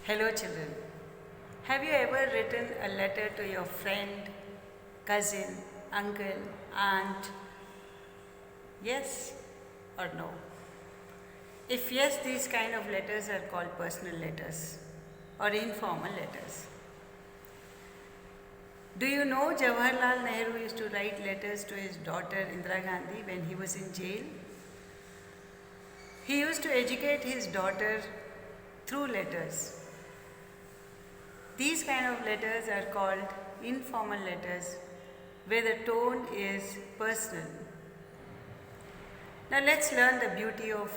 Hello children. Have you ever written a letter to your friend, cousin, uncle, aunt? Yes or no? If yes, these kind of letters are called personal letters or informal letters. Do you know Jawaharlal Nehru used to write letters to his daughter Indira Gandhi when he was in jail? He used to educate his daughter through letters. These kind of letters are called informal letters where the tone is personal. Now let's learn the beauty of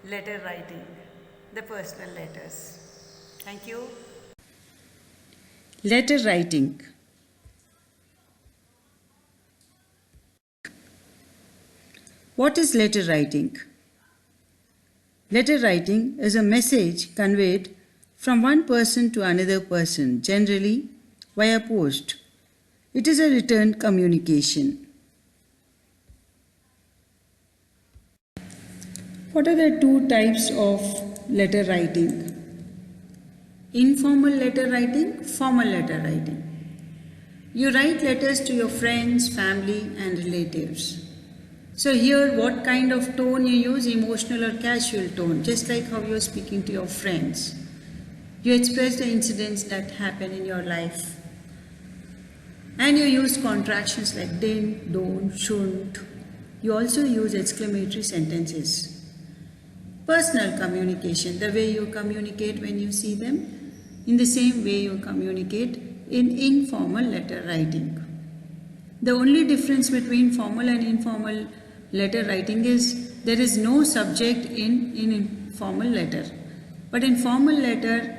letter writing, the personal letters. Thank you. Letter writing. What is letter writing? Letter writing is a message conveyed from one person to another person, generally via post. It is a written communication. What are the two types of letter writing? Informal letter writing, formal letter writing. You write letters to your friends, family and relatives. So here what kind of tone you use, emotional or casual tone, just like how you are speaking to your friends. You express the incidents that happen in your life. And you use contractions like didn't, don't, shouldn't. You also use exclamatory sentences. Personal communication, the way you communicate when you see them, in the same way you communicate in informal letter writing. The only difference between formal and informal letter writing is there is no subject in informal letter. But in formal letter,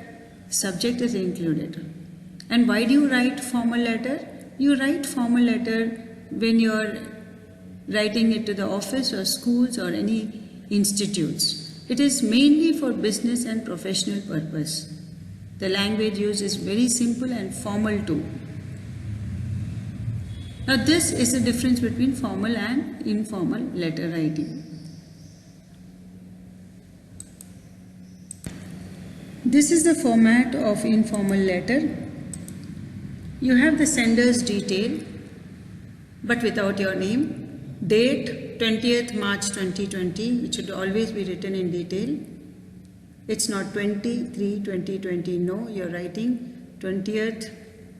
subject is included. And why do you write formal letter? You write formal letter when you are writing it to the office or schools or any institutes. It is mainly for business and professional purpose. The language used is very simple and formal too. Now this is the difference between formal and informal letter writing. This is the format of informal letter. You have the sender's detail but without your name. Date 20th March 2020, it should always be written in detail. It's not 23/2020, no, you're writing 20th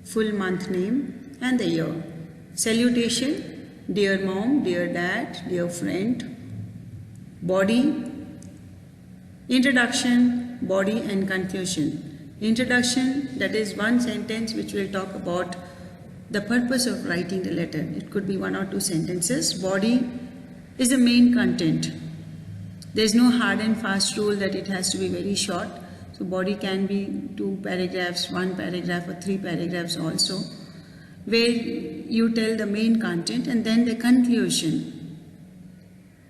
full month name and the year. Salutation, dear mom, dear dad, dear friend. Body, introduction, body and conclusion. Introduction, that is one sentence which will talk about the purpose of writing the letter. It could be one or two sentences. Body is the main content. There is no hard and fast rule that it has to be very short. So body can be 2 paragraphs, 1 paragraph or 3 paragraphs also, where you tell the main content, and then the conclusion.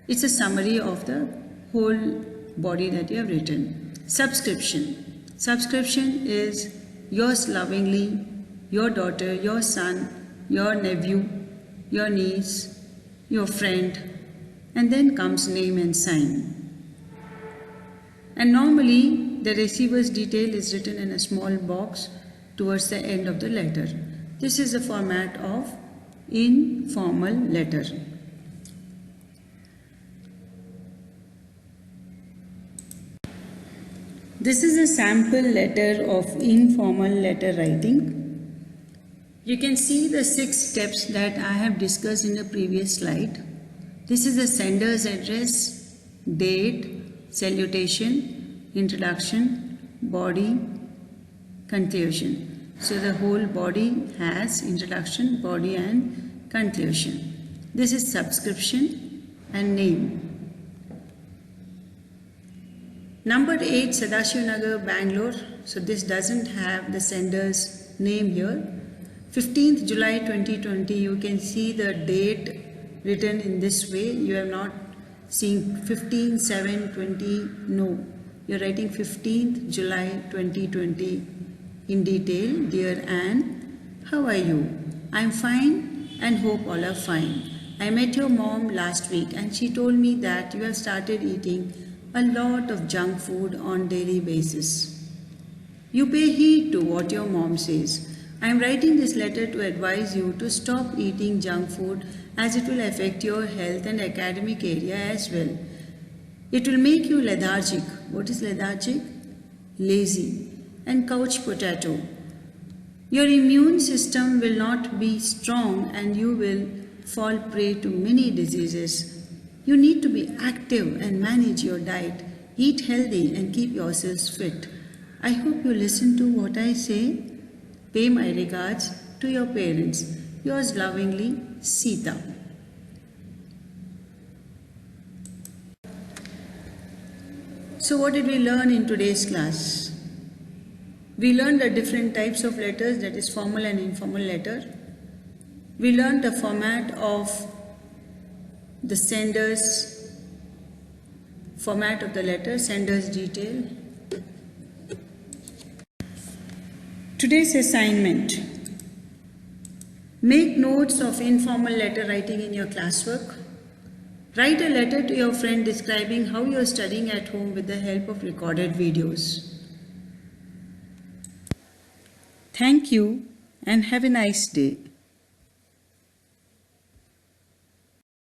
It's a summary of the whole body that you have written. Subscription. Subscription is yours lovingly, your daughter, your son, your nephew, your niece, your friend, and then comes name and sign. And normally the receiver's detail is written in a small box towards the end of the letter. This is the format of informal letter. This is a sample letter of informal letter writing. You can see the 6 steps that I have discussed in the previous slide. This is the sender's address, date, salutation, introduction, body, conclusion. So the whole body has introduction, body and conclusion. This is subscription and name. Number 8, Sadashivnagar, Bangalore. So this doesn't have the sender's name here. 15th July 2020, you can see the date written in this way. You have not seen 15/7/20, no. You are writing 15th July 2020 in detail. Dear Anne, how are you? I am fine and hope all are fine. I met your mom last week and she told me that you have started eating a lot of junk food on daily basis. You pay heed to what your mom says. I am writing this letter to advise you to stop eating junk food as it will affect your health and academic area as well. It will make you lethargic. What is lethargic? Lazy and couch potato. Your immune system will not be strong and you will fall prey to many diseases. You need to be active and manage your diet. Eat healthy and keep yourselves fit. I hope you listen to what I say. Pay my regards to your parents. Yours lovingly, Sita. So what did we learn in today's class? We learned the different types of letters, that is formal and informal letter. We learned the format of the format of the letter, sender's detail. Today's assignment. Make notes of informal letter writing in your classwork. Write a letter to your friend describing how you are studying at home with the help of recorded videos. Thank you and have a nice day.